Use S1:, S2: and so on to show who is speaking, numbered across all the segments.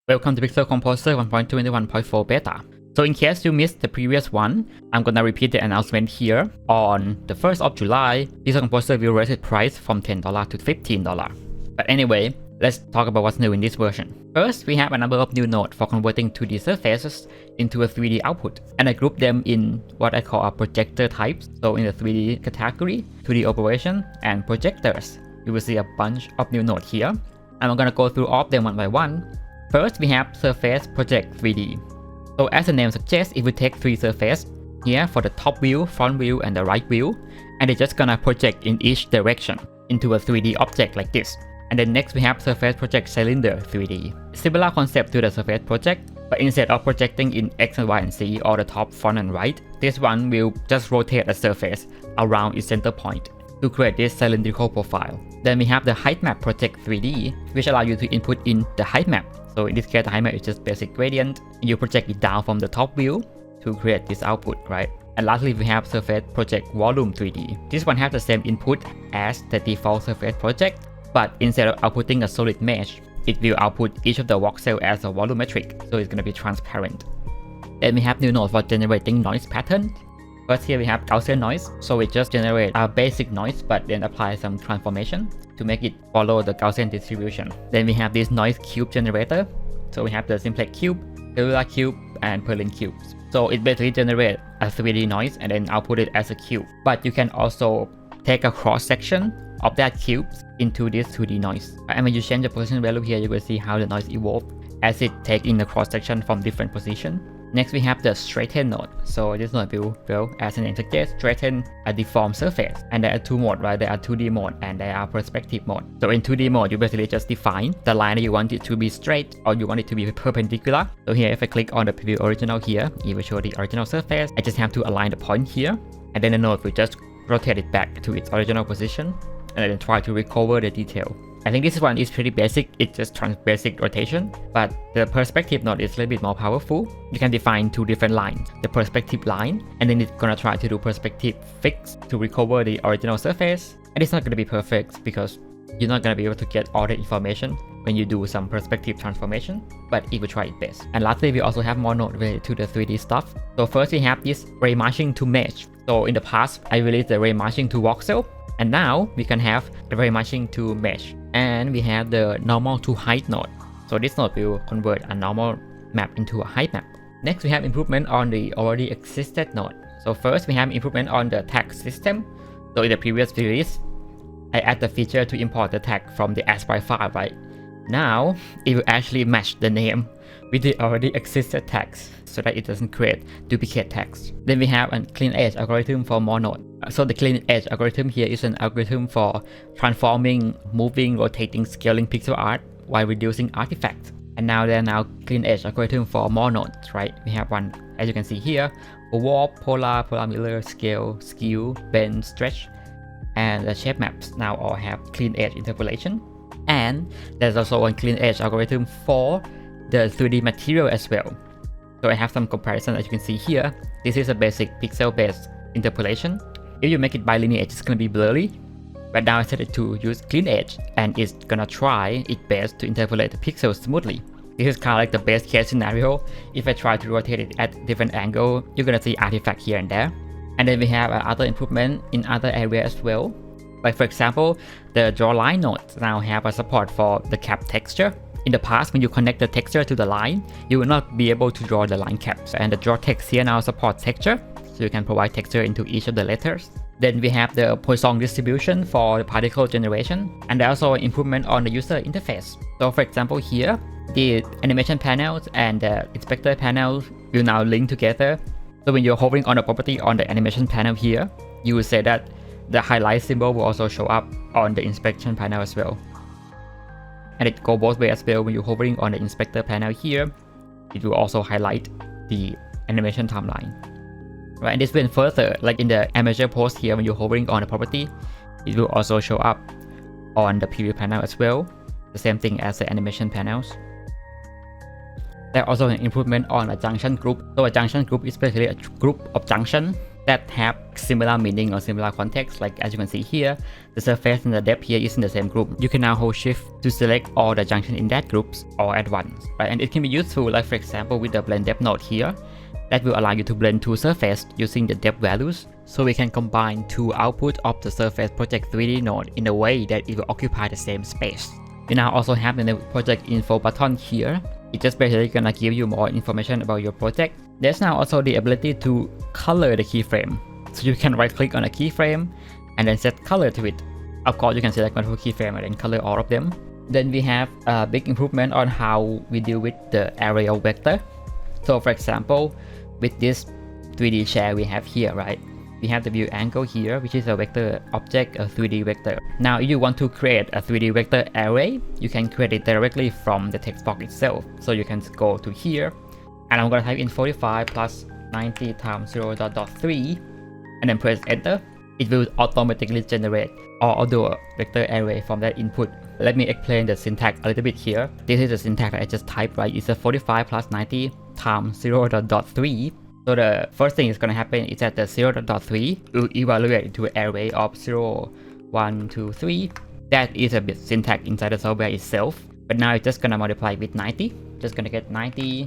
S1: Welcome to Pixel Composer 1.21.4 beta. So in case you missed the previous one, I'm gonna repeat the announcement here. On the 1st of July, Pixel Composer will raise its price from $10 to $15. But anyway, let's talk about what's new in this version. First, we have a number of new nodes for converting 2D surfaces into a 3D output, and I group them in what I call a projector types. So in the 3D category, 2D operation, and projectors. You will see a bunch of new nodes here. I'm gonna go through all of them one by one. First, we have Surface Project 3D. So as the name suggests, if we take three surfaces here for the top view, front view, and the right view, and they're just gonna project in each direction into a 3D object like this. And then next we have Surface Project Cylinder 3D. Similar concept to the Surface Project, but instead of projecting in X and Y and Z or the top, front, and right, this one will just rotate a surface around its center point to create this cylindrical profile. Then we have the Height Map Project 3D, which allows you to input in the height map. So in this case, the height map is just basic gradient. You project it down from the top view to create this output, right? And lastly, we have Surface Project Volume 3D. This one has the same input as the default Surface Project, but instead of outputting a solid mesh, it will output each of the voxel as a volumetric, so it's going to be transparent. Then we have new node for generating noise pattern. First here we have Gaussian noise, so it just generates a basic noise but then apply some transformation to make it follow the Gaussian distribution. Then we have this noise cube generator, so we have the simplex cube, cellular cube, and Perlin cubes. So it basically generates a 3D noise and then output it as a cube. But you can also take a cross section of that cube into this 2D noise. And when you change the position value here, you will see how the noise evolves as it takes in the cross section from different positions. Next we have the straighten node. So this node will, well, as the name suggests, straighten a deformed surface. And there are two modes, right? There are 2D mode and there are perspective mode. So in 2D mode, you basically just define the line that you want it to be straight or you want it to be perpendicular. So here, if I click on the preview original here, it will show the original surface. I just have to align the point here, and then the node will just rotate it back to its original position and then try to recover the detail. I think this one is pretty basic, it's just basic rotation, but the perspective node is a little bit more powerful. You can define two different lines, the perspective line, and then it's gonna try to do perspective fix to recover the original surface. And it's not gonna be perfect because you're not gonna be able to get all the information when you do some perspective transformation, but it will try its best. And lastly, we also have more nodes related to the 3D stuff. So first we have this ray matching to mesh. So in the past, I released the ray matching to voxel, and now we can have the ray matching to mesh. And we have the normal to height node. So this node will convert a normal map into a height map. Next we have improvement on the already existed node. So first we have improvement on the tag system. So in the previous release, I add the feature to import the tag from the ASCII file, right? Now it will actually match the name with the already existed tags so that it doesn't create duplicate tags. Then we have a clean edge algorithm for more nodes. So the clean edge algorithm here is an algorithm for transforming, moving, rotating, scaling pixel art while reducing artifacts. And now there are now clean edge algorithm for more nodes, right? We have one, as you can see here, for warp, polar, mirror, scale, skew, bend, stretch, and the shape maps now all have clean edge interpolation. And there's also a clean edge algorithm for the 3D material as well. So I have some comparison. As you can see here, this is a basic pixel-based interpolation. If you make it bilinear, it's gonna be blurry. But now I set it to use clean edge, and it's gonna try its best to interpolate the pixels smoothly. This is kind of like the best case scenario. If I try to rotate it at different angle, you're gonna see artifact here and there. And then we have other improvement in other areas as well. Like for example, the draw line nodes now have a support for the cap texture. In the past, when you connect the texture to the line, you will not be able to draw the line caps. And the draw text here now supports texture, so you can provide texture into each of the letters. Then we have the Poisson distribution for the particle generation, and there's also improvement on the user interface. So for example here, the animation panels and the inspector panels will now link together. So when you're hovering on a property on the animation panel here, you will say that the highlight symbol will also show up on the inspection panel as well. And it goes both ways as well. When you're hovering on the inspector panel here, it will also highlight the animation timeline. Right, and this went further, like in the amateur post here, when you're hovering on a property, it will also show up on the preview panel as well. The same thing as the animation panels. There's also an improvement on a junction group. So a junction group is basically a group of junctions that have similar meaning or similar context. Like as you can see here, the surface and the depth here is in the same group. You can now hold shift to select all the junction in that groups all at once, right? And it can be useful, like for example with the blend depth node here, that will allow you to blend two surfaces using the depth values. So we can combine two outputs of the surface project 3D node in a way that it will occupy the same space. We now also have the project info button here. It's just basically gonna give you more information about your project. There's now also the ability to color the keyframe. So you can right click on a keyframe and then set color to it. Of course, you can select multiple keyframe and then color all of them. Then we have a big improvement on how we deal with the array of vector. So for example, with this 3D share we have here, right? We have the view angle here, which is a vector object, a 3D vector. Now, if you want to create a 3D vector array, you can create it directly from the text box itself. So you can go to here, and I'm gonna type in 45 plus 90 times 0.3, and then press enter. It will automatically generate all of the vector array from that input. Let me explain the syntax a little bit here. This is the syntax that I just typed, right? It's a 45 plus 90 times 0.3. So the first thing is going to happen is that the 0.3 will evaluate into an array of 0, 1, 2, 3. That is a bit syntax inside the software itself. But now it's just going to multiply with 90. Just going to get 90,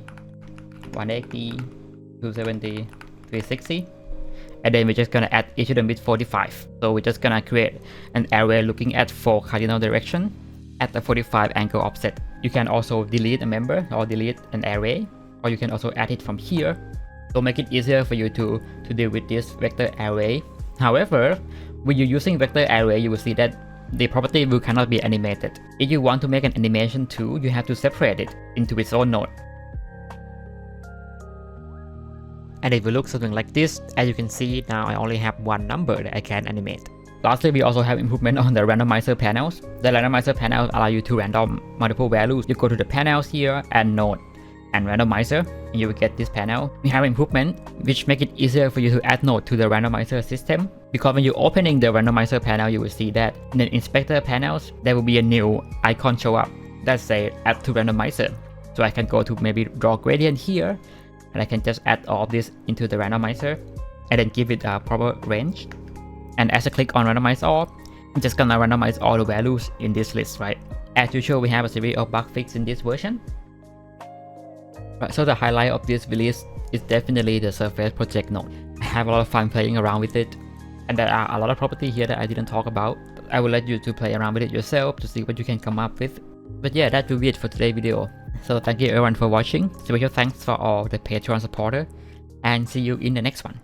S1: 180, 270, 360. And then we're just going to add each of them with 45. So we're just going to create an array looking at 4 cardinal direction at the 45 angle offset. You can also delete a member or delete an array, or you can also add it from here. So make it easier for you to deal with this vector array. However, when you're using vector array, you will see that the property cannot be animated. If you want to make an animation too, you have to separate it into its own node. And it will look something like this. As you can see, now I only have one number that I can animate. Lastly, we also have improvement on the randomizer panels. The randomizer panels allow you to random multiple values. You go to the panels here and node and randomizer, and you will get this panel. We have improvement which make it easier for you to add node to the randomizer system, because when you're opening the randomizer panel, you will see that in the inspector panels there will be a new icon show up that say add to randomizer. So I can go to maybe draw gradient here, and I can just add all of this into the randomizer and then give it a proper range. And as I click on randomize all, I'm just gonna randomize all the values in this list, right? As usual, we have a series of bug fixes in this version. So the highlight of this release is definitely the surface project node. I have a lot of fun playing around with it, and there are a lot of properties here that I didn't talk about. I will let you to play around with it yourself to see what you can come up with. But yeah, that will be it for today's video. So thank you everyone for watching. Special thanks for all the Patreon supporters, and see you in the next one.